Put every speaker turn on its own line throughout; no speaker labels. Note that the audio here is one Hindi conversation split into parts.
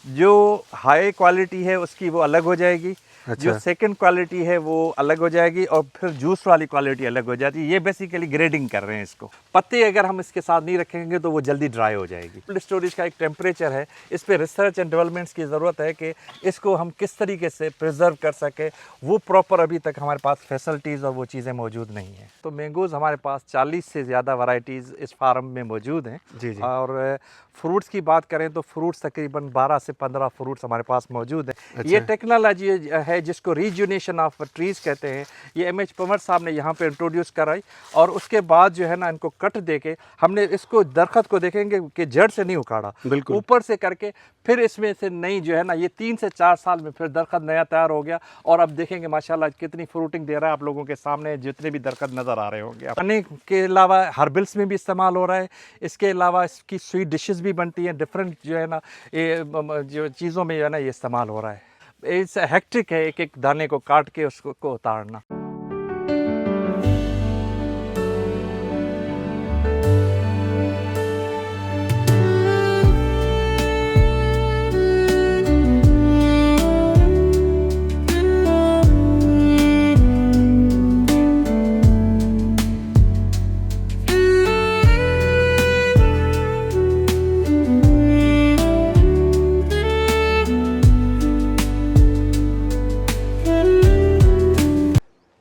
जो हाई क्वालिटी है उसकी वो अलग हो जाएगी।
अच्छा।
जो सेकंड क्वालिटी है वो अलग हो जाएगी और फिर जूस वाली क्वालिटी अलग हो जाती है। ये बेसिकली ग्रेडिंग कर रहे हैं इसको। पत्ते अगर हम इसके साथ नहीं रखेंगे तो वो जल्दी ड्राई हो जाएगी। कोल्ड स्टोरेज का एक टेम्परेचर है, इस पर रिसर्च एंड डेवलपमेंट्स की ज़रूरत है कि इसको हम किस तरीके से प्रिजर्व कर सके। वो प्रॉपर अभी तक हमारे पास फैसिलिटीज़ और वो चीज़ें मौजूद नहीं हैं। तो मैंगोज़ हमारे पास 40 से ज़्यादा वैरायटीज़ इस फार्म में मौजूद हैं।
जी जी।
और फ्रूट्स की बात करें तो फ्रूट्स तकरीबन 12 से 15 फ्रूट्स हमारे पास मौजूद हैं।
अच्छा।
ये टेक्नोलॉजी है जिसको रीजुनेशन ऑफ ट्रीज़ कहते हैं। ये एमएच पंवर साहब ने यहाँ पे इंट्रोड्यूस कराई और उसके बाद जो है ना इनको कट देके हमने इसको दरख्त को देखेंगे कि जड़ से नहीं उखाड़ा,
बिल्कुल।
ऊपर से करके फिर इसमें से नई जो है ना ये 3 से 4 साल में फिर दरख्त नया तैयार हो गया। और अब देखेंगे माशाल्लाह कितनी फ्रूटिंग दे रहा है। आप लोगों के सामने जितने भी दरख्त नज़र आ रहे होंगे। खाने के अलावा हर्बल्स में भी इस्तेमाल हो रहा है। इसके अलावा इसकी स्वीट डिशेस भी बनती हैं। डिफरेंट जो है ना ये जो चीज़ों में जो है ना ये इस्तेमाल हो रहा है। इस हेक्टिक है एक एक दाने को काट के उसको उतारना।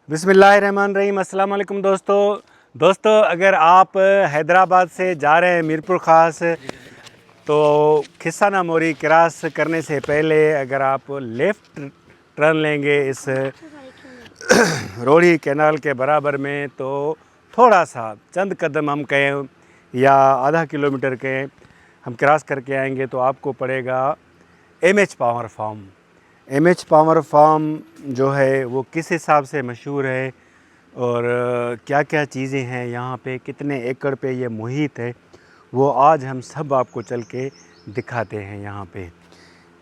बिस्मिल्लाहिर्रहमानिर्रहीम। अस्सलाम वालेकुम दोस्तों, अगर आप हैदराबाद से जा रहे हैं मीरपुर ख़ास, तो खिस्साना मोरी क्रॉस करने से पहले अगर आप लेफ़्ट टर्न लेंगे इस रोड़ी कैनाल के बराबर में, तो थोड़ा सा चंद कदम हम कहें या आधा किलोमीटर के हम क्रॉस करके आएंगे तो आपको पड़ेगा MH Panhwar farm. MH Panhwar farm जो है वो किस हिसाब से मशहूर है और क्या क्या चीज़ें हैं यहाँ पे, कितने एकड़ पे ये मुहित है, वो आज हम सब आपको चल के दिखाते हैं। यहाँ पे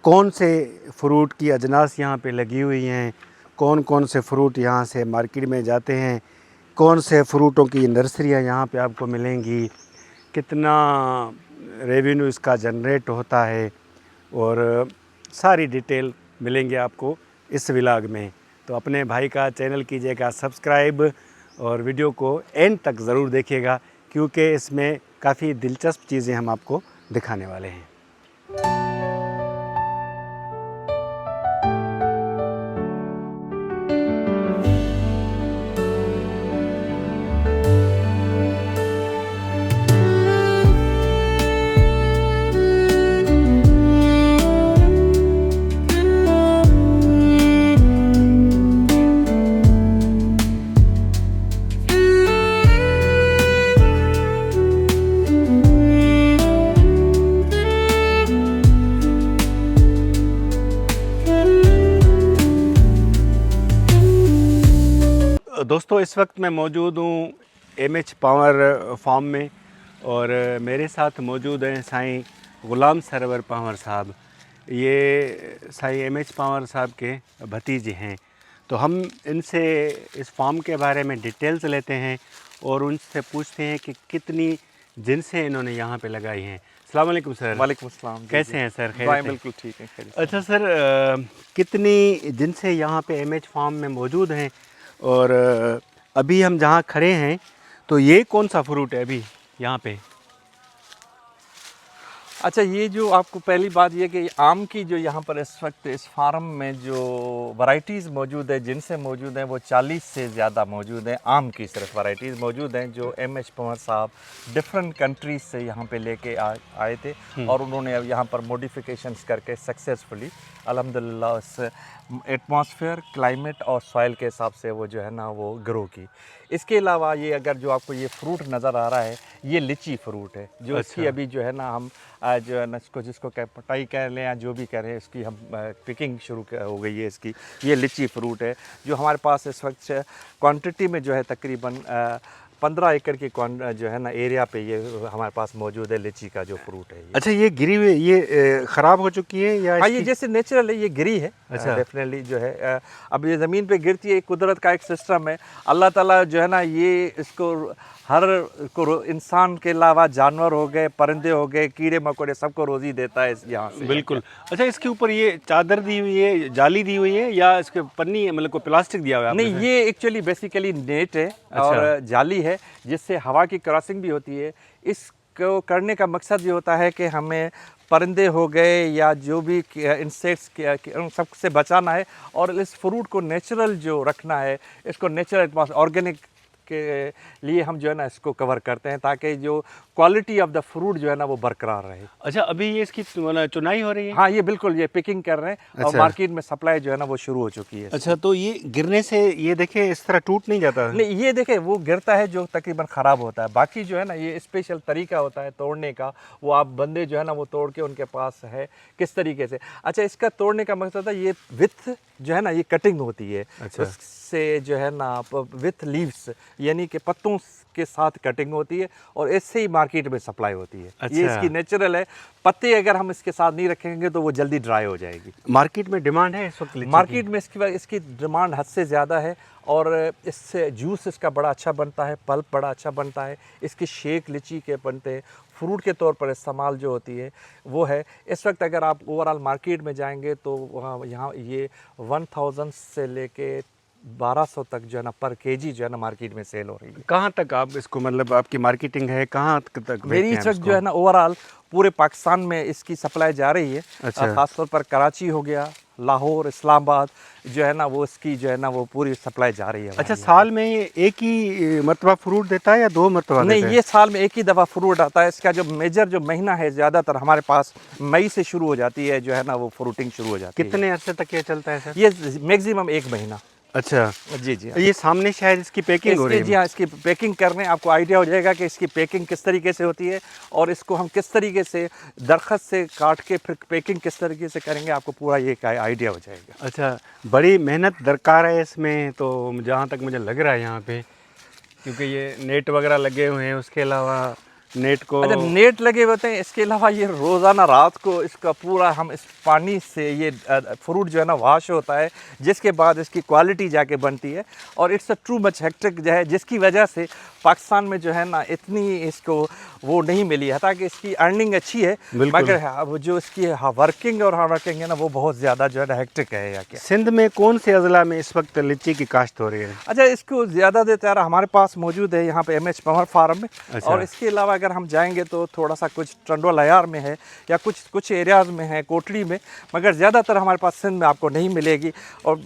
कौन से फ्रूट की अजनास यहाँ पे लगी हुई हैं, कौन कौन से फ्रूट यहाँ से मार्केट में जाते हैं, कौन से फ्रूटों की नर्सरियाँ यहाँ पे आपको मिलेंगी, कितना रेवेन्यू इसका जनरेट होता है, और सारी डिटेल मिलेंगे आपको इस व्लॉग में। तो अपने भाई का चैनल कीजिएगा सब्सक्राइब और वीडियो को एंड तक ज़रूर देखिएगा, क्योंकि इसमें काफ़ी दिलचस्प चीज़ें हम आपको दिखाने वाले हैं। दोस्तों, इस वक्त मैं मौजूद हूँ एमएच पावर फार्म में और मेरे साथ मौजूद हैं साईं ग़ुलाम सरवर पावर साहब। ये साईं एमएच पावर साहब के भतीजे हैं। तो हम इनसे इस फार्म के बारे में डिटेल्स लेते हैं और उनसे पूछते हैं कि कितनी जिनसें इन्होंने यहाँ पे लगाई हैं। अस्सलाम वालेकुम सर।
वालेकुम अस्सलाम।
कैसे हैं सर?
खैर बिल्कुल ठीक है।
अच्छा सर, कितनी जिनसें यहाँ पे एमएच फार्म में मौजूद हैं और अभी हम जहाँ खड़े हैं तो ये कौन सा फ्रूट है अभी यहाँ पे?
अच्छा, ये जो आपको पहली बात ये कि आम की जो यहाँ पर इस वक्त इस फार्म में जो वैरायटीज़ मौजूद है, जिनसे मौजूद हैं, वो 40 से ज़्यादा मौजूद हैं। आम की सिर्फ वैरायटीज़ मौजूद हैं जो एमएच पंवर साहब डिफरेंट कंट्रीज़ से यहाँ पे लेके आए थे और उन्होंने अब यहाँ पर मॉडिफिकेशंस करके सक्सेसफुली अल्हम्दुलिल्लाह उस एटमॉस्फेयर, क्लाइमेट और सॉइल के हिसाब से वो जो है ना वो ग्रो की। इसके अलावा ये अगर जो आपको ये फ्रूट नज़र आ रहा है, ये लीची फ्रूट है जो इसकी अभी जो है ना हम जो है ना जिसको पटाई कह लें या जो भी कह रहे हैं, इसकी हम पिकिंग शुरू हो गई है इसकी। ये लीची फ्रूट है जो हमारे पास इस वक्त क्वांटिटी में जो है तकरीबन 15 एकड़ की जो है ना एरिया पे ये हमारे पास मौजूद है लीची का जो फ्रूट है।
अच्छा, ये गिरी हुई, ये ख़राब हो चुकी है या?
हाँ, ये जैसे नेचुरल है, ये गिरी है।
अच्छा।
डेफिनेटली जो है अब ये ज़मीन पे गिरती है, कुदरत का एक सिस्टम है। अल्लाह ताला जो है ना ये इसको हर इंसान के अलावा जानवर हो गए, परिंदे हो गए, कीड़े मकोड़े, सबको रोज़ी देता है यहाँ से।
बिल्कुल। अच्छा, इसके ऊपर ये चादर दी हुई है, जाली दी हुई है, या इसके पन्नी मतलब कोई प्लास्टिक दिया हुआ है आपने
नहीं,
से?
ये एक्चुअली बेसिकली नेट है और जाली है, जिससे हवा की क्रॉसिंग भी होती है। इसको करने का मकसद ये होता है कि हमें परिंदे हो गए या जो भी इंसेक्ट्स उन सब से बचाना है और इस फ्रूट को नेचुरल जो रखना है, इसको नेचुरल ऑर्गेनिक के लिए हम जो है ना इसको कवर करते हैं, ताकि जो क्वालिटी ऑफ द फ्रूट जो है ना वो बरकरार रहे।
अच्छा, अभी ये इसकी चुनाई हो रही है?
हाँ, ये बिल्कुल ये पिकिंग कर रहे हैं और मार्केट में सप्लाई जो है ना वो शुरू हो चुकी है।
अच्छा, तो ये गिरने से ये देखिए इस तरह टूट नहीं जाता?
नहीं, ये देखे वो गिरता है जो तकरीबन ख़राब होता है। बाकी जो है ना ये स्पेशल तरीका होता है तोड़ने का, वो आप बंदे जो है ना वो तोड़ के उनके पास है किस तरीके से। अच्छा, इसका तोड़ने का मकसद है ये विथ जो है ना ये कटिंग होती है।
अच्छा।
उससे जो है ना विथ लीव्स यानी कि पत्तों के साथ कटिंग होती है और इससे ही मार्केट में सप्लाई होती है।
अच्छा।
ये इसकी नेचुरल है। पत्ते अगर हम इसके साथ नहीं रखेंगे तो वो जल्दी ड्राई हो जाएगी।
मार्केट में डिमांड है इस वक्त लीची की?
मार्केट में इसकी डिमांड हद से ज़्यादा है और इससे जूस इसका बड़ा अच्छा बनता है, पल्प बड़ा अच्छा बनता है, इसके शेक लीची के बनते हैं, फ्रूट के तौर पर इस्तेमाल जो होती है वो है। इस वक्त अगर आप ओवरऑल मार्केट में जाएंगे तो वहाँ यहाँ ये 1000 से लेके 1200 तक जो है ना पर केजी जो है ना मार्केट में सेल हो रही है।
कहाँ तक आप इसको मतलब आपकी मार्केटिंग है, कहाँ तक
मेरी इस वक्त जो है ना ओवरऑल पूरे पाकिस्तान में इसकी सप्लाई जा रही है।
अच्छा।
ख़ासतौर पर कराची हो गया, लाहौर, इस्लामाबाद जो है ना वो इसकी जो है ना वो पूरी सप्लाई जा रही है।
अच्छा, साल में ये एक ही मरतबा फ्रूट देता है या 2 मरतबा
नहीं,
देता है?
ये साल में एक ही दफ़ा फ्रूट आता है। इसका जो मेजर जो महीना है ज़्यादातर हमारे पास मई से शुरू हो जाती है जो है ना वो फ्रूटिंग शुरू हो जाती है।
कितने अरसे तक ये चलता है सर?
ये मैक्सिमम 1 महीना।
अच्छा
जी जी।
ये सामने शायद इसकी पैकिंग हो रही है।
जी हाँ, इसकी पैकिंग करने आपको आइडिया हो जाएगा कि इसकी पैकिंग किस तरीके से होती है और इसको हम किस तरीके से दरख्त से काट के फिर पैकिंग किस तरीके से करेंगे, आपको पूरा ये आइडिया हो जाएगा।
अच्छा, बड़ी मेहनत दरकार है इसमें तो जहाँ तक मुझे लग रहा है यहाँ पे, क्योंकि ये नेट वगैरह लगे हुए हैं, उसके अलावा नेट को
अच्छा, नेट लगे होते हैं। इसके अलावा ये रोज़ाना रात को इसका पूरा हम इस पानी से ये फ्रूट जो है ना वॉश होता है, जिसके बाद इसकी क्वालिटी जाके बनती है और it's a too much hectic जो है, जिसकी वजह से पाकिस्तान में जो है ना इतनी इसको वो नहीं मिली है। ताकि इसकी अर्निंग अच्छी है मगर जो इसकी वर्किंग और हार्ड वर्किंग है ना वो बहुत ज़्यादा जो है ना हेक्टिक है। या क्या
सिंध में कौन से अजला में इस वक्त लीची की काश्त हो रही है?
अच्छा, इसको ज़्यादा हमारे पास मौजूद है यहाँ पे MH पवार फार्म में।
अच्छा।
और इसके अलावा अगर हम जाएंगे तो थोड़ा सा कुछ टंडोल अयार में है या कुछ एरियाज़ में है, कोटड़ी में, मगर ज़्यादातर हमारे पास सिंध में आपको नहीं मिलेगी और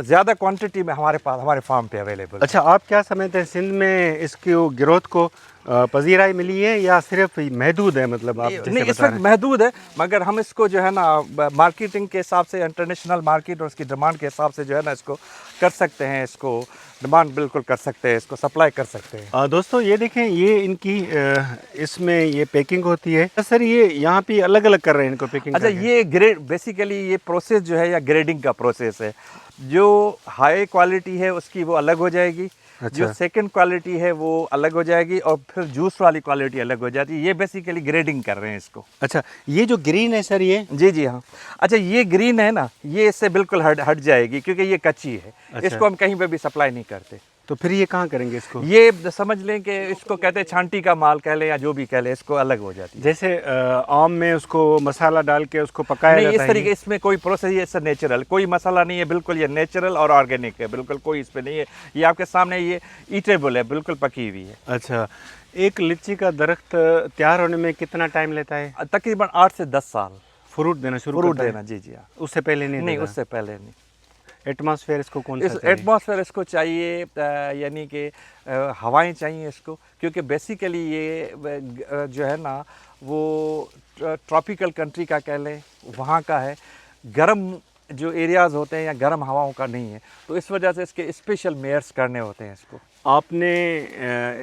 ज़्यादा क्वांटिटी में हमारे फार्म पे अवेलेबल।
अच्छा, आप क्या समझते हैं सिंध में इसकी ग्रोथ को पजीराई मिली है या सिर्फ महदूद है? मतलब आप
नहीं, इस वक्त महदूद है मगर हम इसको जो है ना मार्केटिंग के हिसाब से, इंटरनेशनल मार्केट और उसकी डिमांड के हिसाब से जो है ना इसको कर सकते हैं, इसको डिमांड बिल्कुल कर सकते हैं, इसको सप्लाई कर सकते हैं।
दोस्तों ये देखें, ये इनकी इसमें ये पैकिंग होती है। सर ये यहाँ पे अलग अलग कर रहे हैं इनको पैकिंग?
अच्छा, ये ग्रेड बेसिकली ये प्रोसेस जो है या ग्रेडिंग का प्रोसेस है। जो हाई क्वालिटी है उसकी वो अलग हो जाएगी।
अच्छा।
जो सेकंड क्वालिटी है वो अलग हो जाएगी और फिर जूस वाली क्वालिटी अलग हो जाती है। ये बेसिकली ग्रेडिंग कर रहे हैं इसको।
अच्छा, ये जो ग्रीन है सर ये?
जी जी हाँ। अच्छा, ये ग्रीन है ना, ये इससे बिल्कुल हट जाएगी क्योंकि ये कच्ची है।
अच्छा।
इसको हम कहीं पे भी सप्लाई नहीं करते।
तो फिर ये कहाँ करेंगे इसको?
ये समझ लें कि इसको कहते हैं छांटी का माल कह लें या जो भी कह लें, इसको अलग हो जाती है।
जैसे आम में उसको मसाला डाल के उसको पकाया
नहीं,
जाता
इस तरीके इसमें कोई प्रोसेस, ये इससे नेचुरल, कोई मसाला नहीं है, बिल्कुल ये नेचुरल और ऑर्गेनिक है, बिल्कुल कोई इस पे नहीं है। ये आपके सामने ये ईटेबल है, बिल्कुल पकी हुई है।
अच्छा, एक लीची का दरख्त तैयार होने में कितना टाइम लेता है?
तकरीबन 8 से 10 साल
फ्रूट देना शुरू
फ्रूट
करता है?
देना। जी जी हाँ।
उससे पहले नहीं
नहीं,
देता?
उससे पहले नहीं।
एटमॉस्फेयर इसको कौन
इस
सा चाहिए?
एटमॉस्फेयर इसको चाहिए यानी कि हवाएं चाहिए इसको, क्योंकि बेसिकली ये जो है ना वो ट्रॉपिकल कंट्री का कह लें, वहाँ का है। गर्म जो एरियाज़ होते हैं या गर्म हवाओं का नहीं है, तो इस वजह से इसके स्पेशल मेयर्स करने होते हैं इसको।
आपने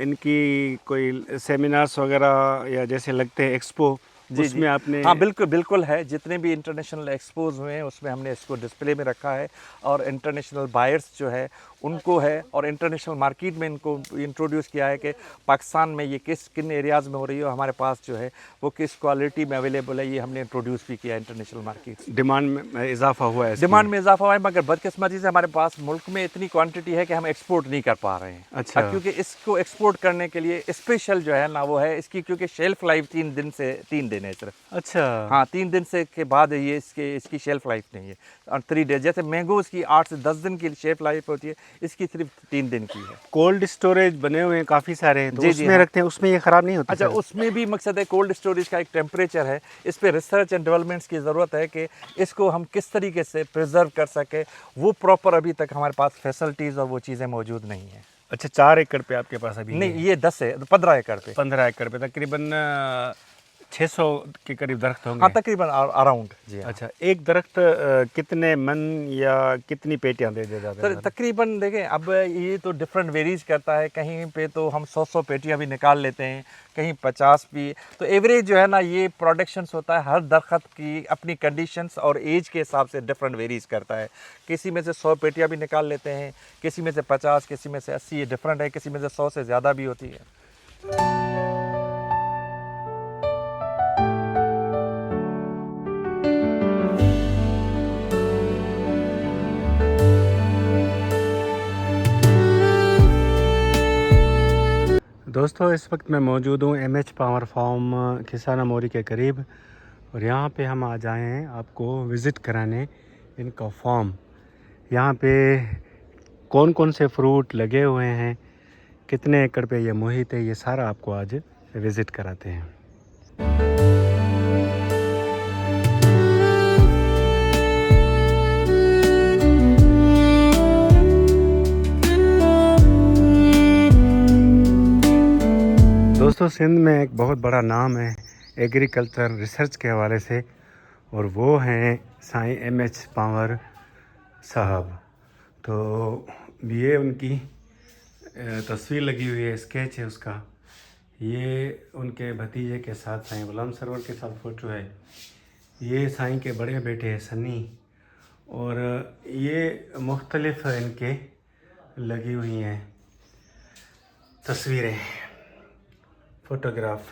इनकी कोई सेमिनार्स वगैरह या जैसे लगते हैं एक्सपो,
जी
उसमें
जी
आपने
हाँ बिल्कुल बिल्कुल है। जितने भी इंटरनेशनल एक्सपोज हुए हैं उसमें हमने इसको डिस्प्ले में रखा है और इंटरनेशनल बायर्स जो है उनको है और इंटरनेशनल मार्केट में इनको इंट्रोड्यूस किया है कि पाकिस्तान में ये किन एरियाज़ में हो रही है, हमारे पास जो है वो किस क्वालिटी में अवेलेबल है, ये हमने इंट्रोड्यूस भी किया इंटरनेशनल मार्केट।
डिमांड में इजाफा हुआ है इसकी।
डिमांड में इजाफा हुआ है, मगर बदकिस्मती से हमारे पास मुल्क में इतनी क्वांटिटी है कि हम एक्सपोर्ट नहीं कर पा रहे हैं।
अच्छा।
क्योंकि इसको एक्सपोर्ट करने के लिए स्पेशल जो है ना वो है इसकी, क्योंकि शेल्फ लाइफ 3 दिन है सिर्फ।
अच्छा।
हाँ 3 दिन से के बाद ये इसकी शेल्फ लाइफ नहीं है। और 3 डेज जैसे मैंगोज़ की 8 से 10 दिन की शेल्फ लाइफ होती है, इसकी सिर्फ 3 दिन की है।
कोल्ड स्टोरेज बने हुए हैं काफ़ी सारे, तो
जी, जी,
उसमें
हाँ।
रखते हैं, उसमें ये ख़राब नहीं होता?
अच्छा, उसमें भी मकसद है कोल्ड स्टोरेज का एक टेम्परेचर है, इस पे रिसर्च एंड डेवलपमेंट्स की ज़रूरत है कि इसको हम किस तरीके से प्रिजर्व कर सके। वो प्रॉपर अभी तक हमारे पास फैसिलिटीज़ और वो चीज़ें मौजूद नहीं है।
अच्छा, 4 एकड़ पे आपके पास अभी
नहीं, ये 10 है 15 एकड़ पे।
15 एकड़ पे तकरीबन 600 के करीब दरख्त होंगे।
हाँ तकरीबन अराउंड जी हाँ।
अच्छा, एक दरख्त कितने मन या कितनी पेटियां दे दे जाते
सर
हैं?
तकरीबन देखें, अब ये तो डिफरेंट वेरीज करता है, कहीं पे तो हम 100 पेटियां भी निकाल लेते हैं, कहीं 50 भी। तो एवरेज जो है ना ये प्रोडक्शंस होता है, हर दरख्त की अपनी कंडीशंस और एज के हिसाब से डिफरेंट वेरीज करता है। किसी में से 100 पेटियां भी निकाल लेते हैं, किसी में से 50, किसी में से 80, ये डिफरेंट है, किसी में से 100 से ज़्यादा भी होती है।
दोस्तों, इस वक्त मैं मौजूद हूँ MH पावर फार्म खिसाना मोरी के करीब, और यहाँ पे हम आ जाए हैं आपको विज़िट कराने इनका फार्म। यहाँ पे कौन कौन से फ्रूट लगे हुए हैं, कितने एकड़ पे ये मुहित है, ये सारा आपको आज विज़िट कराते हैं। दोस्तों, सिंध में एक बहुत बड़ा नाम है एग्रीकल्चर रिसर्च के हवाले से, और वो हैं साईं MH पावर साहब। तो ये उनकी तस्वीर लगी हुई है, स्केच है उसका। ये उनके भतीजे के साथ साईं गुलाम सरवर के साथ फ़ोटो है। ये साईं के बड़े बेटे हैं सन्नी, और ये मुख्तलिफ इनके लगी हुई हैं तस्वीरें, फ़ोटोग्राफ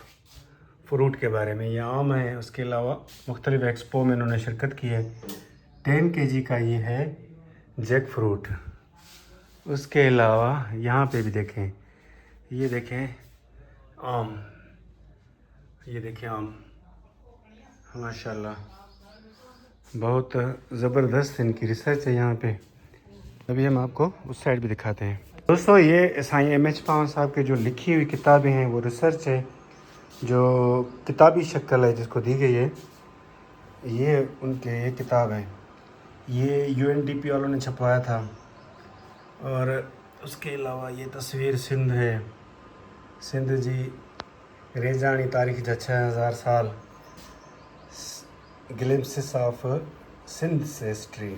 फ्रूट के बारे में। ये आम है, उसके अलावा मुख्तलिफ एक्सपो में इन्होंने शिरकत की है। 10 kg का ये है जैक फ्रूट। उसके अलावा यहाँ पे भी देखें, ये देखें आम, ये देखें आम, माशाल्लाह बहुत ज़बरदस्त इनकी रिसर्च है यहाँ पे। अभी हम आपको उस साइड भी दिखाते हैं। दोस्तों, ये साईं MH पावर साहब के जो लिखी हुई किताबें हैं वो रिसर्च है, जो किताबी शक्ल है जिसको दी गई है, ये उनके ये किताब है। ये UNDP वालों ने छपवाया था। और उसके अलावा ये तस्वीर सिंध है, सिंध जी रेजानी तारीख़ जा 6000 साल, glimpses of Sindh history,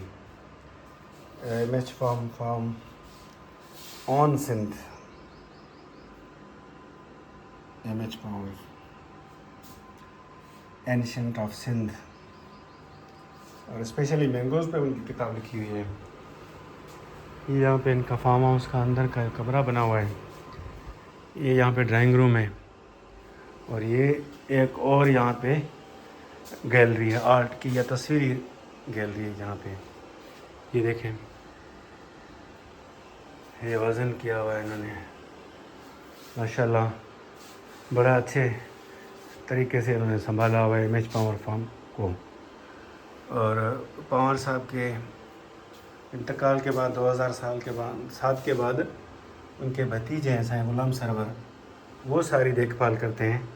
MH farm on Sindh, MH Panhwar ancient of Sindh, और स्पेशली मैंगोज़ पे उनकी किताब लिखी हुई है। ये यहाँ पे इनका फार्म हाउस का अंदर का कमरा बना हुआ है। ये यहाँ पे ड्राइंग रूम है, और ये एक और यहाँ पे गैलरी है, आर्ट की या तस्वीरी गैलरी है जहाँ पे। ये देखें, ये वज़न किया हुआ है इन्होंने, माशाल्लाह बड़ा अच्छे तरीके से इन्होंने संभाला हुआ है MH पावर फार्म को। और पावर साहब के इंतकाल के बाद 2007 के बाद उनके भतीजे हैं साईं गुलाम सरवर, वो सारी देखभाल करते हैं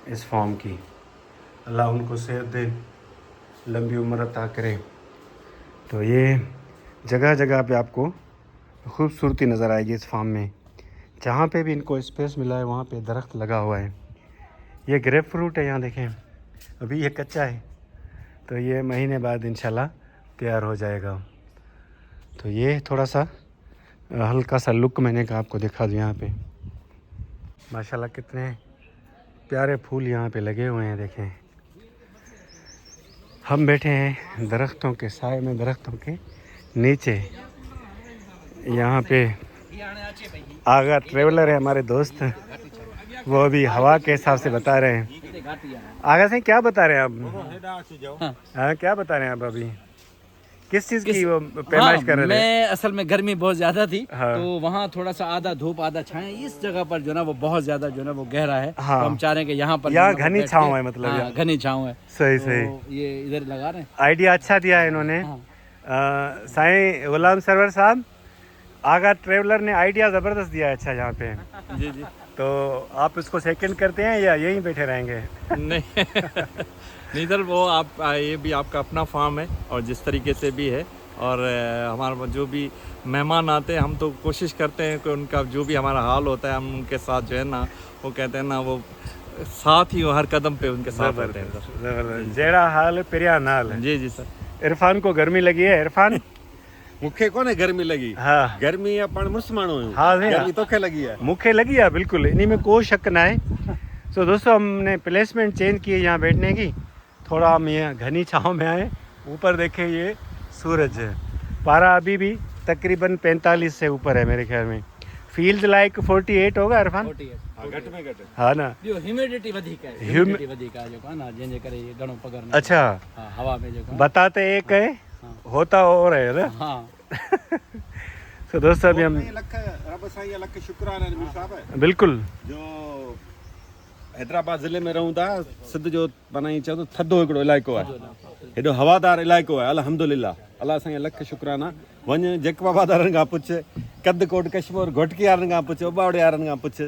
इस फार्म की। अल्लाह उनको सेहत दे, लंबी उम्र अता करे। तो ये जगह जगह पे आपको खूबसूरती नज़र आएगी इस फार्म में। जहाँ पे भी इनको स्पेस मिला है वहाँ पे दरख्त लगा हुआ है। ये ग्रेप फ्रूट है, यहाँ देखें अभी ये कच्चा है, तो ये महीने बाद इंशाल्लाह तैयार हो जाएगा। तो ये थोड़ा सा हल्का सा लुक मैंने कहा आपको दिखा दूँ। यहाँ पे माशाल्लाह कितने प्यारे फूल यहाँ पे लगे हुए हैं, देखें हम बैठे हैं दरख्तों के साए में, दरख्तों के नीचे। यहाँ पे आगा ट्रेवलर है हमारे दोस्त, वो अभी हवा के हिसाब से बता रहे हैं। आगा से क्या बता रहे हैं आप? हाँ क्या बता रहे हैं आप अभी? किस चीज़ की वो पैमाइश कर रहे थे?
मैं असल में गर्मी बहुत ज्यादा थी,
हाँ।
तो वहाँ थोड़ा सा आधा धूप आधा छाया। इस जगह पर जो ना वो बहुत ज्यादा जो ना वो गहरा है।
हाँ।
तो हम चाह रहे हैं कि यहाँ पर
यहाँ
जो ना वो
घनी
बैठ
छाँव
के-
है, मतलब
हाँ,
यहाँ।
घनी छाँव है।
सही
तो
सही,
ये इधर लगा रहे हैं।
आइडिया अच्छा दिया है इन्होंने।
हाँ।
साईं गुलाम सरवर साहब, आगा ट्रेवलर ने आइडिया ज़बरदस्त दिया है अच्छा यहाँ पे।
जी जी।
तो आप इसको सेकंड करते हैं या यहीं बैठे रहेंगे?
नहीं नहीं सर, वो आप ये भी आपका अपना फार्म है और जिस तरीके से भी है, और हमारा जो भी मेहमान आते हैं हम तो कोशिश करते हैं कि उनका जो भी हमारा हाल होता है हम उनके साथ जो है ना, वो कहते हैं ना, वो साथ ही हो, हर कदम पे उनके साथ रहते हैं सर।
ज़बरदस्त, जेड़ा हाल पिरिया नाल।
जी जी सर।
इरफान को गर्मी लगी है? इरफान
मूंखे कोने गर्मी लगी।
हाँ
गर्मी या पाण मुस माण्हू आहियूं।
हाँ नहीं,
गर्मी तोखे लगी है।
मूंखे लगी है बिल्कुल, इन्हीं में कोई शक ना है। तो दोस्तों हमने प्लेसमेंट चेंज की है यहाँ बैठने की, थोड़ा हम यहाँ घनी छाँव में आए। ऊपर देखे ये सूरज है, पारा अभी भी तकरीबन 45 से ऊपर है मेरे ख्याल में। फील्ड लाइक 48 होगा इरफान?
48।
हाँ, घट में घट।
हाँ ना।
ॿियो ह्यूमिडिटी वधीक है।
ह्यूमि-
ह्यूमिडिटी वधीक आहे जेको आहे न, जंहिंजे करे इहे घणो पघर न।
अच्छा,
हाँ, हवा में जेको आहे।
बताते एक है,
हाँ।
होता और है ना।
हाँ।
तो दोस्तों अभी हम
लख रब साईं लख शुक्राना आहिनि मुंहिंजा साहब
बिल्कुल
जो हैदराबाद ज़िले में रहूं था। सिंध जो माना ई चवंदो थधो हिकिड़ो इलाइक़ो आहे, हेॾो हवादार इलाइक़ो आहे। अल्हम्दुलिल्लाह, अलाह साईं लख शुक्राना। वञ जेकबाबाद वारनि खां पुछ, कदकोट कश्मीर घोटकी वारनि खां पुछ, उबावड़े वारनि खां पुछ,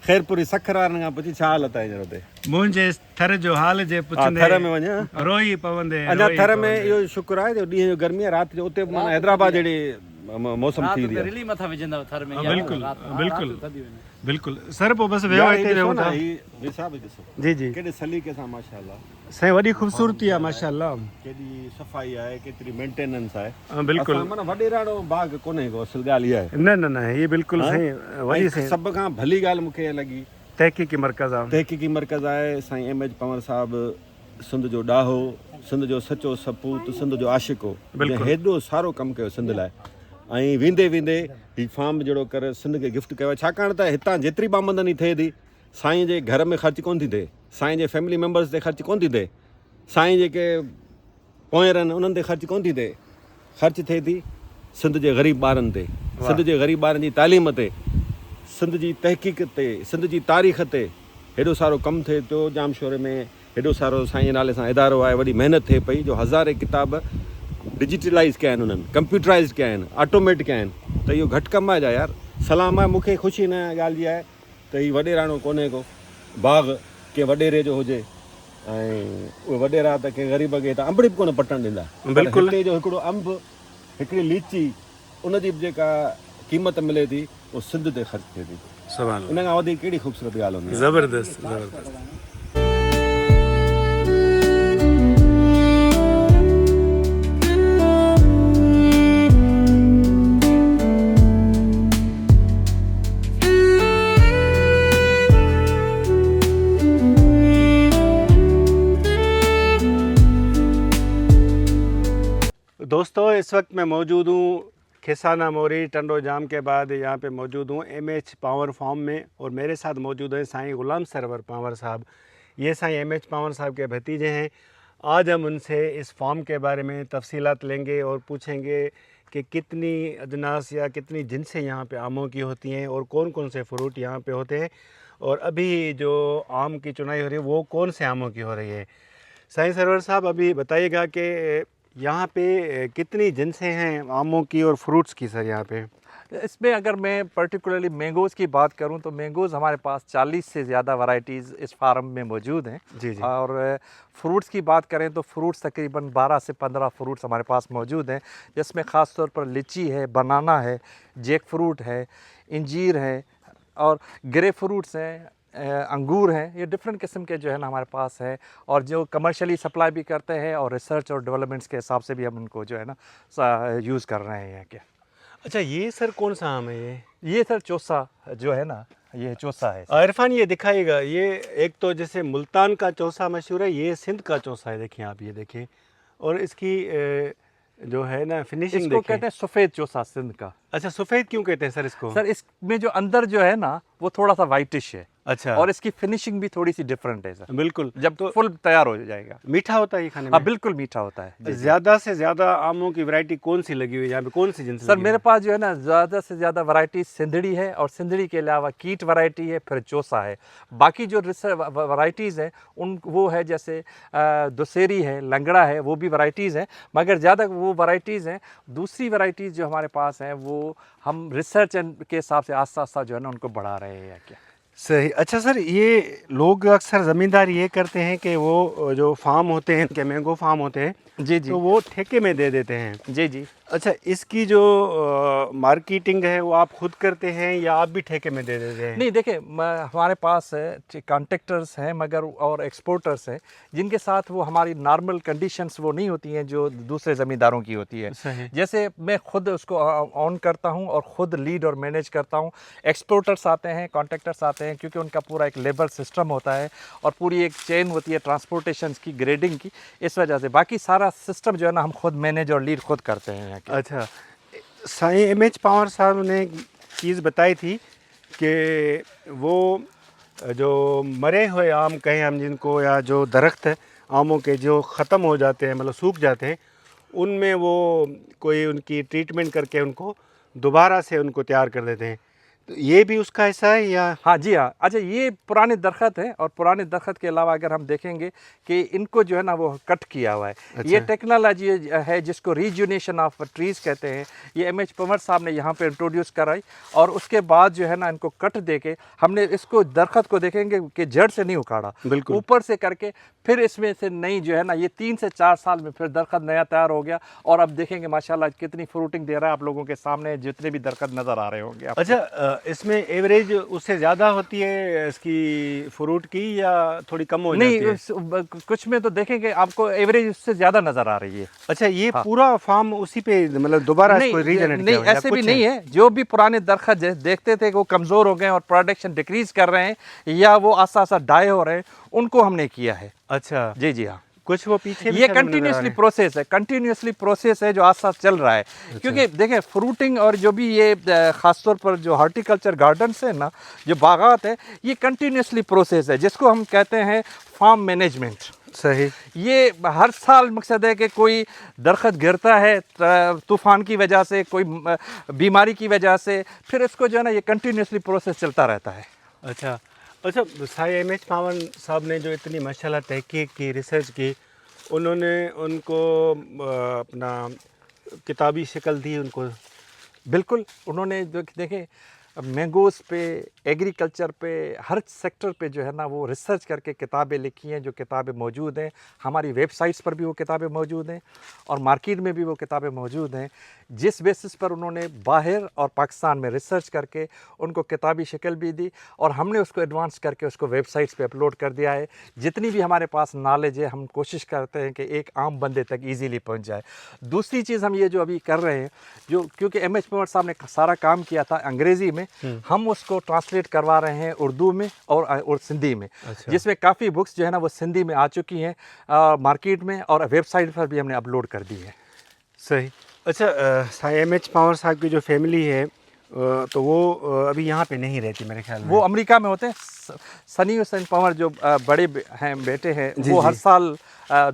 खैरपुरी सखर वारनि खां पुछ, छा हालत आहे हींअर हुते?
मुंहिंजे थर जो हाल जे
हा,
पुछंदे
थर में वञ।
रोई पवंदे।
अञा
रोई
थर में
पवंदे।
इहो शुक्र आहे जो ॾींहं जो गर्मी आहे, राति जो उते माना हैदराबाद जहिड़ी मौसम
रात
थी
में
आहे।
रिली मथा विझंदव थर में।
हाँ,
या
बिल्कुल,
रात- हाँ,
बिल्कुल।
रात जो थधी वञे।
बिल्कुल सर, पोइ बसि वियो
यार,
हिते
हीअ ॾिसो
रहूं
न,
था।
हीअ हिसाब ॾिसो
जी जी,
केॾे सलीके सां माशाअल्लाह,
साईं वॾी ख़ूबसूरती आहे माशाअल्लाह।
केॾी सफ़ाई आहे, केतिरी मेंटेनेंस आहे।
हाँ, बिल्कुल।
असां माना वॾेराणो बाग़ कोन्हे को, असल ॻाल्हि इहा आहे।
न न न, ये बिल्कुल
हाँ?
सही वॾी
ऐं
सही
सभ खां भली ॻाल्हि मूंखे इहा लॻी,
तहक़ीक़ी मर्कज़ आहे।
तहक़ीक़ी मर्कज़ आहे। साईं एम एच पंवर साहिबु सिंध जो ॾाहो, सिंध जो सचो सपूत, सिंध जो आशिक़ हो,
बिल्कुलु।
जंहिं हेॾो सारो कमु कयो सिंध लाइ। ऐं वेंदे वेंदे हीउ फार्म जहिड़ो करे सिंध खे गिफ्ट कयो आहे, छाकाणि त हितां जेतिरी बि आमदनी थिए थी, साईं जे घर में ख़र्च कोन थी थिए, साईं जे फैमिली मेंबर्स ते ख़र्च कोन थी थिए, साईं जेके पोयर आहिनि उन्हनि ते ख़र्च कोन थी थिए, ख़र्च थिए थी सिंध जे ग़रीब ॿारनि ते, सिंध जे ग़रीब ॿारनि जी तालीम ते, सिंध जी तहक़ीक़ ते, सिंध जी तारीख़ ते हेॾो सारो कमु थिए पियो। जामशोरे में हेॾो सारो साईं जे नाले सां इदारो आहे, वॾी महिनत थिए पई जो हज़ारे किताब डिजिटलाइज़ कया आहिनि, उन्हनि कंप्यूटराइज़ कया आहिनि, ऑटोमेट कया आहिनि। त इहो घटि कमु आहे यार, सलाम आहे। मूंखे ख़ुशी हिन ॻाल्हि जी आहे त हीउ वॾेराणो कोन्हे को, बाग़ के वॾेरे जो हुजे, ऐं उहे वॾेरा त कंहिं ग़रीब खे हितां अंब बि कोन पटणु ॾींदा।
बिल्कुलु।
हिते जो हिकिड़ो अंब, हिकिड़ी लीची, उनजी बि जेका क़ीमत मिले थी उहो सिंध ते ख़र्च थिए थी।
सुभान
इन खां वधीक कहिड़ी ख़ूबसूरत ॻाल्हि हूंदी आहे।
ज़बरदस्त ज़बरदस्त। दोस्तों इस वक्त मैं मौजूद हूँ खिसाना मोरी टंडो जाम के बाद यहाँ पे मौजूद हूँ एमएच पावर फार्म में, और मेरे साथ मौजूद हैं साईं गुलाम सरवर पावर साहब। ये साईं एमएच पावर साहब के भतीजे हैं। आज हम उनसे इस फार्म के बारे में तफसीलात लेंगे और पूछेंगे कि कितनी अजनास या कितनी जिनसें यहाँ पे आमों की होती हैं और कौन कौन से फ्रूट यहाँ पे होते हैं, और अभी जो आम की चुनाई हो रही है वो कौन से आमों की हो रही है। साईं सरवर साहब अभी बताइएगा कि यहाँ पे कितनी जिनसें हैं आमों की और फ्रूट्स की सर यहाँ पे?
इसमें अगर मैं पर्टिकुलरली मैंगोज़ की बात करूं तो मैंगोज़ हमारे पास 40 से ज़्यादा वैरायटीज़ इस फार्म में मौजूद हैं।
जी जी।
और फ्रूट्स की बात करें तो फ्रूट्स तकरीबन 12 से 15 फ्रूट्स हमारे पास मौजूद हैं, जिसमें ख़ास तौर पर लीची है, बनाना है, जैक फ्रूट है, इंजीर है और ग्रे फ्रूट्स हैं, अंगूर हैं। ये डिफरेंट किस्म के जो है ना हमारे पास है, और जो कमर्शियली सप्लाई भी करते हैं और रिसर्च और डेवलपमेंट्स के हिसाब से भी हम उनको जो है ना यूज़ कर रहे हैं। क्या
अच्छा, ये सर कौन सा आम है
ये सर चौसा जो है ना, ये चौसा है।
इरफान ये दिखाइएगा, ये एक तो जैसे मुल्तान का चौसा मशहूर है, ये सिंध का चौसा है। देखिए आप, ये देखिए और इसकी जो है ना फिनिशिंग
इसको
देखिए।
कहते हैं सफ़ेद चौसा सिंध का।
अच्छा, सफ़ेद क्यों कहते हैं सर इसको?
सर इसमें जो अंदर जो है ना वो थोड़ा सा वाइटिश है
अच्छा,
और इसकी फिनिशिंग भी थोड़ी सी डिफरेंट है सर।
बिल्कुल।
जब
तो
फुल तैयार हो जाएगा
मीठा होता है ये खाने
हाँ
में?
बिल्कुल मीठा होता है जी, जी।
ज़्यादा से ज़्यादा आमों की वैरायटी कौन सी लगी हुई है यहाँ पे? कौन सी जिनस
सर
लगी
मेरे
हुई
पास जो है ना ज़्यादा से ज़्यादा वैरायटी सिंधड़ी है और सिंधड़ी के अलावा कीट वैरायटी है, फिर चौसा है। बाकी जो वैरायटीज़ हैं उन वो है जैसे दुसेरी है, लंगड़ा है, वो भी वैरायटीज़ हैं, मगर ज़्यादा वो वैरायटीज़ हैं। दूसरी वैरायटीज़ जो हमारे पास हैं वो हम रिसर्च के हिसाब से आस्ता आस्ता जो है ना उनको बढ़ा रहे हैं या क्या।
सही। अच्छा सर, ये लोग अक्सर ज़मींदार ये करते हैं कि वो जो फार्म होते हैं, के मैंगो फार्म होते हैं,
जी जी
तो वो ठेके में दे देते हैं।
जी जी।
अच्छा, इसकी जो मार्केटिंग है वो आप खुद करते हैं या आप भी ठेके में दे देते हैं?
नहीं देखिए हमारे पास कॉन्ट्रैक्टर्स हैं मगर और एक्सपोर्टर्स हैं जिनके साथ वो हमारी नॉर्मल कंडीशंस वो नहीं होती हैं जो दूसरे ज़मींदारों की होती है।
सही।
जैसे मैं खुद उसको ऑन करता हूं और ख़ुद लीड और मैनेज करता हूं। एक्सपोर्टर्स आते हैं, कॉन्ट्रैक्टर्स आते हैं, क्योंकि उनका पूरा एक लेबर सिस्टम होता है और पूरी एक चेन होती है ट्रांसपोर्टेशन की, ग्रेडिंग की। इस वजह से बाकी सारा सिस्टम जो है ना हम खुद मैनेज और लीड खुद करते हैं यहाँ के।
अच्छा, साईं एमएच पवार साहब ने एक चीज़ बताई थी कि वो जो मरे हुए आम कहें हम जिनको, या जो दरख्त है आमों के जो ख़त्म हो जाते हैं, मतलब सूख जाते हैं, उनमें वो कोई उनकी ट्रीटमेंट करके उनको दोबारा से उनको तैयार कर देते हैं। तो ये भी उसका हिस्सा है या?
हाँ जी हाँ। अच्छा, ये पुराने दरख्त हैं और पुराने दरख्त के अलावा अगर हम देखेंगे कि इनको जो है ना वो कट किया हुआ है।
अच्छा।
ये टेक्नोलॉजी है जिसको रीजुनेशन ऑफ ट्रीज़ कहते हैं। ये एमएच पंवर साहब ने यहाँ पे इंट्रोड्यूस कराई और उसके बाद जो है ना इनको कट दे के हमने इसको दरख्त को देखेंगे कि जड़ से नहीं उखाड़ा,
बिल्कुल।
ऊपर से करके फिर इसमें से नई जो है ना ये 3 से 4 साल में फिर दरख्त नया तैयार हो गया और अब देखेंगे माशाल्लाह कितनी फ्रूटिंग दे रहा है। आप लोगों के सामने जितने भी दरख्त नज़र आ रहे होंगे आपको।
अच्छा, इसमें एवरेज उससे ज़्यादा होती है इसकी फ्रूट की या थोड़ी कम हो जाती है?
कुछ में तो देखेंगे आपको एवरेज उससे ज़्यादा नज़र आ रही है।
अच्छा, ये
हाँ।
पूरा फार्म उसी पे मतलब दोबारा इसको रीजनरेट
नहीं
किया हुआ है या
ऐसे भी
कुछ
नहीं है। जो भी पुराने दरख्त देखते थे कि वो कमज़ोर हो गए और प्रोडक्शन डिक्रीज कर रहे हैं या वो आस्ता आस्ता डाई हो रहे हैं, उनको हमने किया है।
अच्छा,
जी जी हाँ।
कुछ वो पीछे भी
ये
सब नज़र आ
कंटिन्यूसली
रहे हैं।
प्रोसेस है, कंटिन्यूसली प्रोसेस है जो आस्ता आस्ता चल रहा है। क्योंकि देखें फ्रूटिंग और जो भी ये ख़ासतौर पर जो हार्टिकल्चर गार्डन्स है ना, जो बागात है, ये कंटिन्यूसली प्रोसेस है जिसको हम कहते हैं फार्म मैनेजमेंट।
सही।
ये हर साल मकसद है कि कोई दरख्त गिरता है तूफ़ान की वजह से, कोई बीमारी की वजह से, फिर इसको जो है ना ये कंटिन्यूसली प्रोसेस चलता रहता है।
अच्छा अच्छा, साईं एमएच पवार साहब ने जो इतनी माशाल्लाह तहकीक की, रिसर्च की, उन्होंने उनको अपना किताबी शक्ल दी उनको।
बिल्कुल, उन्होंने जो देखें मैंगोज़ पे, एग्रीकल्चर पे, हर सेक्टर पे जो है ना वो रिसर्च करके किताबें लिखी हैं। जो किताबें मौजूद हैं हमारी वेबसाइट्स पर भी वो किताबें मौजूद हैं और मार्केट में भी वो किताबें मौजूद हैं। जिस बेसिस पर उन्होंने बाहर और पाकिस्तान में रिसर्च करके उनको किताबी शक्ल भी दी और हमने उसको एडवांस करके उसको वेबसाइट्स पे अपलोड कर दिया है। जितनी भी हमारे पास नॉलेज है हम कोशिश करते हैं कि एक आम बंदे तक ईजीली पहुंच जाए। दूसरी चीज़ हम ये जो अभी कर रहे हैं, जो क्योंकि एमएच पवार साहब ने सारा काम किया था अंग्रेज़ी में, हम उसको ट्रांसलेट करवा रहे हैं उर्दू में और सिंधी में।
अच्छा।
जिसमें काफ़ी बुक्स जो है ना वो सिंधी में आ चुकी हैं मार्केट में और वेबसाइट पर भी हमने अपलोड कर दी है।
सही। अच्छा, साईं एमएच पवार साहब की जो फैमिली है तो वो अभी यहाँ पे नहीं रहती मेरे ख्याल में।
वो अमेरिका में होते हैं। सनी हुसैन पवार जो बड़े हैं बेटे हैं, वो हर साल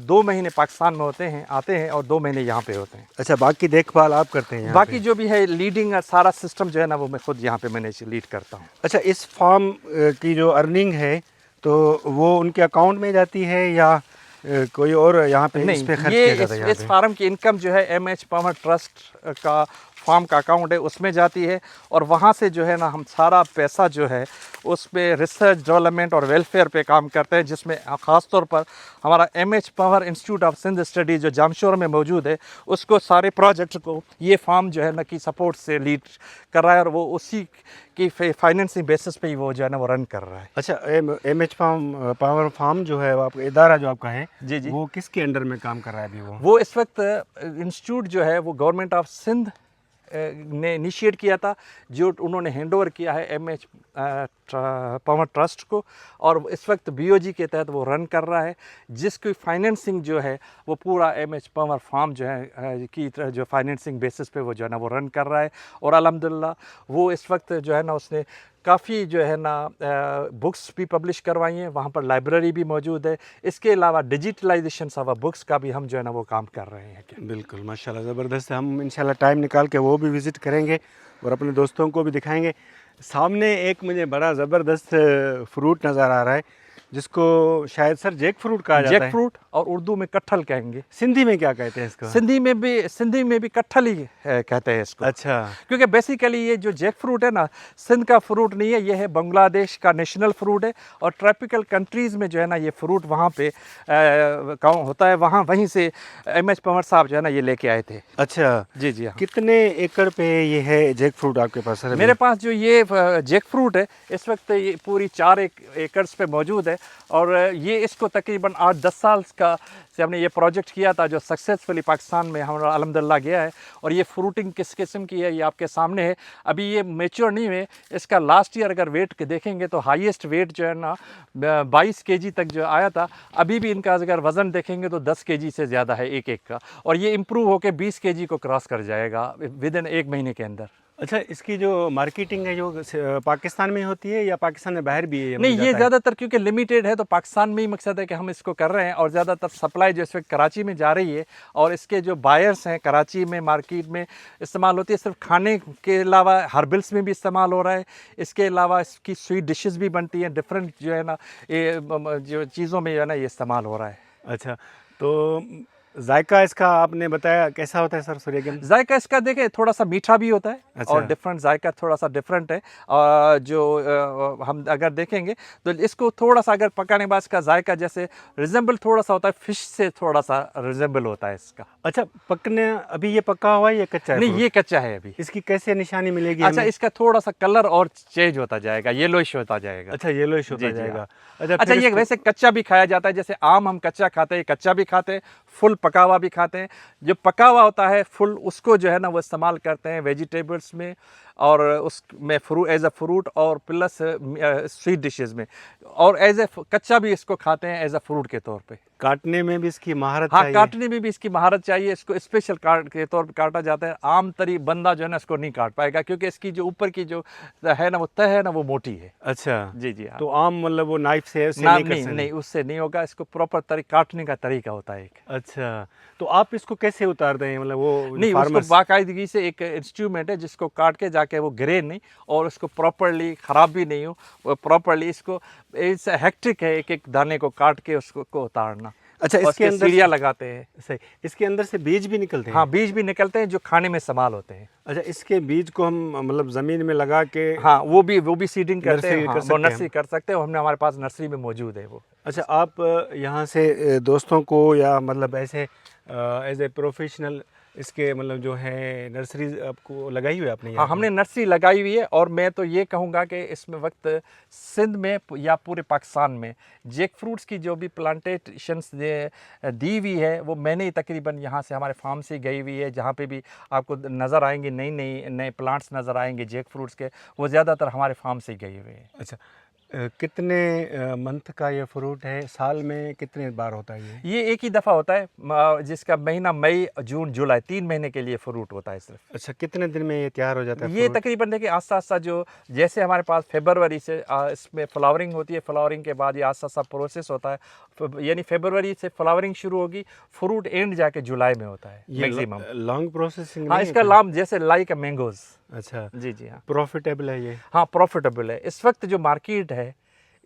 2 महीने पाकिस्तान में होते हैं, आते हैं और 2 महीने यहाँ पे होते हैं।
अच्छा, बाकी देखभाल आप करते हैं यहाँ
बाकी
पे?
जो भी है लीडिंग सारा सिस्टम जो है ना वो मैं खुद यहाँ पे मैनेज लीड करता हूँ।
अच्छा, इस फार्म की जो अर्निंग है तो वो उनके अकाउंट में जाती है या कोई और यहाँ पे इस पे खर्च किया जाता है? यहाँ
इस फार्म की इनकम जो है एमएच पवार ट्रस्ट का फार्म का अकाउंट है उसमें जाती है और वहाँ से जो है ना हम सारा पैसा जो है उस पर रिसर्च डेवलपमेंट और वेलफेयर पे काम करते हैं, जिसमें ख़ास तौर पर हमारा MH Panhwar institute of Sindh studies जो जामशोर में मौजूद है, उसको सारे प्रोजेक्ट को ये फार्म जो है ना की सपोर्ट से लीड कर रहा है और वो उसी की फाइनेंसिंग बेसिस पे ही वो जो है ना वो रन कर रहा है।
अच्छा, एमएच पवार फार्म जो है वो आपका इदारा जो आपका है,
जी जी,
वो किसके अंडर में काम कर रहा है अभी?
वो इस वक्त इंस्टीट्यूट जो है वो गवर्नमेंट ऑफ सिंध ने इनिशिएट किया था, जो उन्होंने हैंडओवर किया है एमएच पावर ट्रस्ट को, और इस वक्त बीओजी के तहत वो रन कर रहा है, जिसकी फाइनेंसिंग जो है वो पूरा एमएच पावर फार्म जो है की तरह जो फाइनेंसिंग बेसिस पे वो जो है ना वो रन कर रहा है। और अल्हम्दुलिल्लाह वो इस वक्त जो है ना उसने काफ़ी जो है ना बुक्स भी पब्लिश करवाई हैं, वहाँ पर लाइब्रेरी भी मौजूद है। इसके अलावा डिजिटलाइजेशन ऑफ बुक्स का भी हम जो है ना वो काम कर रहे हैं।
बिल्कुल, माशाल्लाह, ज़बरदस्त है। हम इंशाल्लाह टाइम निकाल के वो भी विज़िट करेंगे और अपने दोस्तों को भी दिखाएंगे। सामने एक मुझे बड़ा ज़बरदस्त फ्रूट नज़र आ रहा है, जिसको शायद सर जैक फ्रूट कहा जाता है।
जैक फ्रूट और उर्दू में कटहल कहेंगे।
सिंधी में क्या कहते हैं इसको?
सिंधी में भी कटहल ही कहते हैं इसको।
अच्छा, क्योंकि
क्योंकि बेसिकली ये जो जैक फ्रूट है ना, सिंध का फ्रूट नहीं है, ये है बांग्लादेश का नेशनल फ्रूट है। और ट्रॉपिकल कंट्रीज़ में जो है ना ये फ्रूट वहाँ पे होता है, वहीं से एमएच पंवर साहब जो है ना ये लेके आए थे।
अच्छा
जी जी हाँ।
कितने एकड़ पे ये है जैक फ्रूट आपके पास सर?
मेरे पास जो ये जैक फ्रूट है इस वक्त ये पूरी 4 एकड़ पे मौजूद है। और ये इसको तकरीबन 8-10 साल का से हमने ये प्रोजेक्ट किया था, जो सक्सेसफुली पाकिस्तान में हमारा अल्हम्दुलिल्लाह गया है। और ये फ्रूटिंग किस किस्म की है ये आपके सामने है। अभी ये मेच्योर नहीं हुए। इसका लास्ट ईयर अगर वेट के देखेंगे तो हाईएस्ट वेट जो है ना 22 केजी तक जो आया था। अभी भी इनका अगर वज़न देखेंगे तो 10 केजी से ज़्यादा है एक का, और ये इम्प्रूव होकर 20 केजी को क्रॉस कर जाएगा विद इन 1 महीने के अंदर।
अच्छा, इसकी जो मार्केटिंग है जो पाकिस्तान में होती है या पाकिस्तान में बाहर भी है?
नहीं, ये ज़्यादातर क्योंकि लिमिटेड है तो पाकिस्तान में ही मकसद है कि हम इसको कर रहे हैं। और ज़्यादातर सप्लाई जो इस वक्त कराची में जा रही है, और इसके जो बायर्स हैं कराची में मार्केट में इस्तेमाल होती है। सिर्फ खाने के अलावा हर्बल्स में भी इस्तेमाल हो रहा है। इसके अलावा इसकी स्वीट डिशेस भी बनती हैं, डिफरेंट जो है ना ये जो चीज़ों में जो है ना ये इस्तेमाल हो रहा है।
अच्छा, तो जायका इसका आपने बताया कैसा होता है सर सूर्यगंध?
जायका इसका देखें थोड़ा सा मीठा भी होता है।
अच्छा।
और डिफरेंट जायका थोड़ा सा डिफरेंट है। हम अगर देखेंगे तो इसको थोड़ा सा अगर पकाने के बाद इसका जायका जैसे रिजेंबल थोड़ा सा होता है, फिश से थोड़ा सा रिजेंबल होता है इसका।
अच्छा, पकने अभी ये पका हुआ है या कच्चा है?
नहीं, ये कच्चा है अभी।
इसकी कैसे निशानी मिलेगी
अच्छा,
हमें?
इसका थोड़ा सा कलर और चेंज होता जाएगा, येलोइश होता जाएगा।
अच्छा, येलोइश होता
जी, जी,
जाएगा।
हाँ।
अच्छा,
अच्छा,
फिर
ये
इसको-
वैसे कच्चा भी खाया जाता है, जैसे आम हम कच्चा खाते हैं, कच्चा भी खाते हैं, फुल पका हुआ भी खाते हैं। जो पका हुआ होता है फुल, उसको जो है ना वो इस्तेमाल करते हैं वेजिटेबल्स में, और उसमें एज अ फ्रूट, और प्लस स्वीट डिशेस में, और एज ए कच्चा भी इसको खाते हैं एज अ फ्रूट के तौर पे।
काटने में भी इसकी महारत
हाँ,
चाहिए।
काटने में भी इसकी महारत चाहिए। इसको स्पेशल काट के तौर पे काटा जाता है। आम तरी बंदा जो है ना इसको नहीं काट पाएगा, क्योंकि इसकी जो ऊपर की जो है ना वो तह है ना वो मोटी है।
अच्छा
जी जी हाँ।
तो आम मतलब वो नाइफ से उससे
ना,
नहीं कर
नहीं
सकते?
नहीं, उससे नहीं होगा। इसको प्रॉपर काटने का तरीका होता है एक।
अच्छा, तो आप इसको कैसे उतारते हैं? मतलब वो
नहीं, उसको
farmers-
बाकायदगी से एक इंस्ट्रूमेंट है जिसको काट के जाके वो गिरे नहीं, और उसको प्रॉपरली ख़राब भी नहीं हो, वो प्रॉपरली इसको इस हेक्टिक है एक एक दाने को काट के उसको को उतारना।
अच्छा,
और
इसके
उसके
अंदर
सीढ़ियाँ लगाते हैं।
सही, इसके अंदर से बीज भी निकलते हैं?
हाँ, बीज भी निकलते हैं जो खाने में इस्तेमाल होते हैं।
अच्छा, इसके बीज को हम मतलब जमीन में लगा के?
हाँ, वो भी सीडिंग करते हैं।
नर्सरी
हाँ,
कर
वो
सकते हैं
नर्सरी कर सकते हैं। हमने हमारे पास नर्सरी में मौजूद है वो।
अच्छा, आप यहाँ से दोस्तों को या मतलब ऐसे एज ए प्रोफेशनल इसके मतलब जो है नर्सरी आपको लगाई हुई है आपने?
हाँ,
यहाँ
हमने नर्सरी लगाई हुई है। और मैं तो ये कहूँगा कि इसमें वक्त सिंध में या पूरे पाकिस्तान में जैक फ्रूट्स की जो भी प्लांटेशंस दी हुई है वो मैंने ही तकरीबन यहाँ से हमारे फार्म से गई हुई है। जहाँ पे भी आपको नज़र आएंगे नए प्लांट्स नज़र आएंगे जैक फ्रूट्स के, वो ज़्यादातर हमारे फार्म से गए हुए हैं।
अच्छा, कितने मंथ का ये फ्रूट है? साल में कितने बार होता है ये?
ये एक ही दफ़ा होता है, जिसका महीना मई, जून, जुलाई, 3 महीने के लिए फ्रूट होता है सिर्फ।
अच्छा, कितने दिन में ये तैयार हो जाता है
ये
fruit?
तकरीबन देखिए आस्ता आस्ता जो जैसे हमारे पास फरवरी से इसमें फ्लावरिंग होती है, फ्लावरिंग के बाद ये आस्ता आस्ता प्रोसेस होता है। यानी फरवरी से फ्लावरिंग शुरू होगी, फ्रूट एंड जाके जुलाई में होता है
ये
मैक्सिमम।
लॉन्ग प्रोसेसिंग
हाँ,
नहीं
इसका
है
लाम जैसे लाइक मैंगोज।
क्या? अच्छा,
जी जी हाँ।
प्रॉफिटेबल है ये?
हाँ, प्रॉफिटेबल है। इस वक्त जो मार्केट है,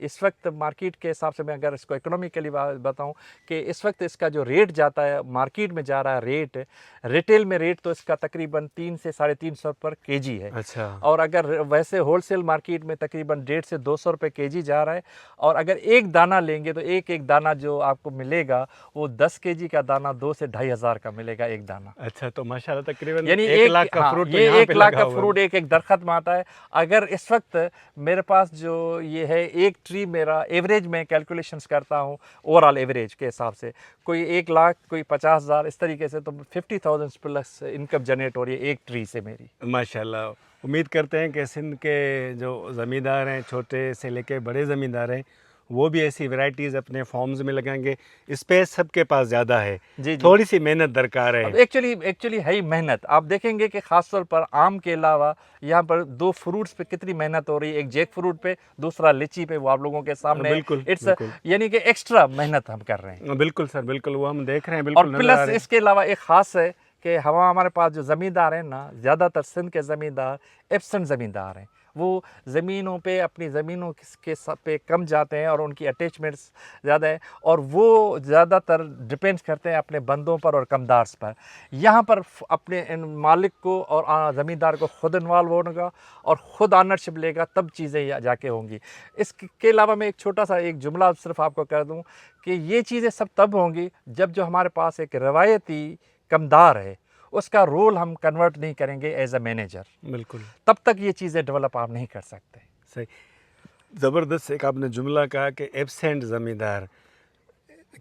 इस वक्त मार्केट के हिसाब से मैं अगर इसको इकोनॉमिकली बताऊं कि इस वक्त इसका जो रेट जाता है मार्केट में जा रहा है रेट, रिटेल में रेट तो इसका तकरीबन 300 से 350 पर केजी है।
अच्छा,
और अगर वैसे होलसेल मार्केट में तकरीबन 150 से 200 रुपये केजी जा रहा है। और अगर एक दाना लेंगे तो एक दाना जो आपको मिलेगा वो 10 केजी का दाना 2 से 2,500 का मिलेगा एक दाना।
अच्छा, तो माशाल्लाह तकरीबन
यानी
1 लाख का
हाँ,
फ्रूट तो
ये
यहाँ
1
पे
लाख
लगा
का
हुआ है।
फ्रूट एक दरख्त में आता है। अगर इस वक्त मेरे पास जो ये है 1 ट्री मेरा एवरेज में कैलकुलेशंस करता हूँ ओवरऑल एवरेज के हिसाब से, कोई 1 लाख कोई 50,000 इस तरीके से, तो 50,000 प्लस इनकम जनरेट हो रही है एक ट्री से मेरी।
माशाल्लाह। उम्मीद करते हैं कि सिंध के जो ज़मींदार हैं, छोटे से लेके बड़े ज़मींदार हैं, वो भी ऐसी वैरायटीज़ अपने फार्म्स में लगाएंगे। स्पेस सबके पास ज़्यादा है,
जी।
थोड़ी सी मेहनत दरकार है।
एक्चुअली है ही मेहनत। आप देखेंगे कि ख़ास तौर पर आम के अलावा यहाँ पर 2 फ्रूट्स पे कितनी मेहनत हो रही है, एक जैक फ्रूट पे, दूसरा लीची पे, वो आप लोगों के सामने है।
बिल्कुल,
इट्स
बिल्कुल।
यानी कि एक्स्ट्रा मेहनत हम कर रहे हैं।
बिल्कुल सर, बिल्कुल वो हम देख रहे हैं, बिल्कुल
और
नज़र आ
प्लस
रहे हैं।
इसके अलावा एक ख़ास है कि हमारे पास जो ज़मींदार हैं ना, ज़्यादातर सिंध के ज़मींदार एब्सेंट ज़मींदार हैं। वो ज़मीनों पे, अपनी ज़मीनों पे कम जाते हैं और उनकी अटैचमेंट्स ज़्यादा है, और वो ज़्यादातर डिपेंड्स करते हैं अपने बंदों पर और कमदार्स पर। यहाँ पर अपने इन मालिक को और ज़मींदार को खुद इन्वॉल्व होगा और ख़ुद ऑनरशिप लेगा, तब चीज़ें जाके होंगी। इसके अलावा मैं एक छोटा सा एक जुमला सिर्फ आपको कर दूँ कि ये चीज़ें सब तब होंगी जब जो हमारे पास एक रवायती कमदार है, उसका रोल हम कन्वर्ट नहीं करेंगे एज अ मैनेजर,
बिल्कुल
तब तक ये चीज़ें डेवलप आप नहीं कर सकते।
सही, ज़बरदस्त एक आपने जुमला कहा कि एब्सेंट ज़मींदार।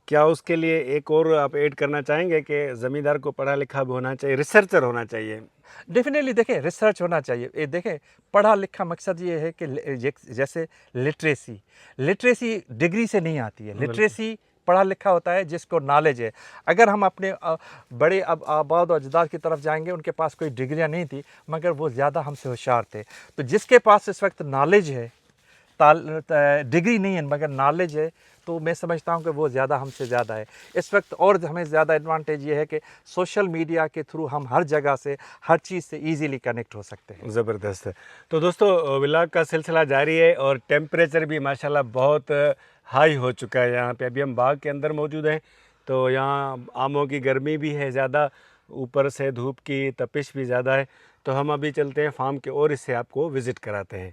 क्या उसके लिए एक और आप ऐड करना चाहेंगे कि ज़मींदार को पढ़ा लिखा भी होना चाहिए, रिसर्चर होना चाहिए?
डेफिनेटली देखें, रिसर्च होना चाहिए। ये देखें, पढ़ा लिखा मकसद ये है कि जैसे लिटरेसी डिग्री से नहीं आती है। लिटरेसी पढ़ा लिखा होता है जिसको नॉलेज है। अगर हम अपने बड़े आबाद और अजदाद की तरफ जाएंगे, उनके पास कोई डिग्रियां नहीं थी, मगर वो ज़्यादा हमसे होशियार थे। तो जिसके पास इस वक्त नॉलेज है, डिग्री नहीं है मगर नॉलेज है, तो मैं समझता हूँ कि वो ज़्यादा हमसे ज़्यादा है इस वक्त। और हमें ज़्यादा एडवांटेज ये है कि सोशल मीडिया के थ्रू हम हर जगह से, हर चीज़ से ईज़िली कनेक्ट हो सकते हैं।
ज़बरदस्त है। तो दोस्तों, व्लॉग का सिलसिला जारी है और टेम्परेचर भी माशाल्लाह बहुत हाई हो चुका है यहाँ पे। अभी हम बाग के अंदर मौजूद हैं, तो यहाँ आमों की गर्मी भी है ज़्यादा, ऊपर से धूप की तपिश भी ज़्यादा है। तो हम अभी चलते हैं फार्म के और इससे आपको विज़िट कराते हैं।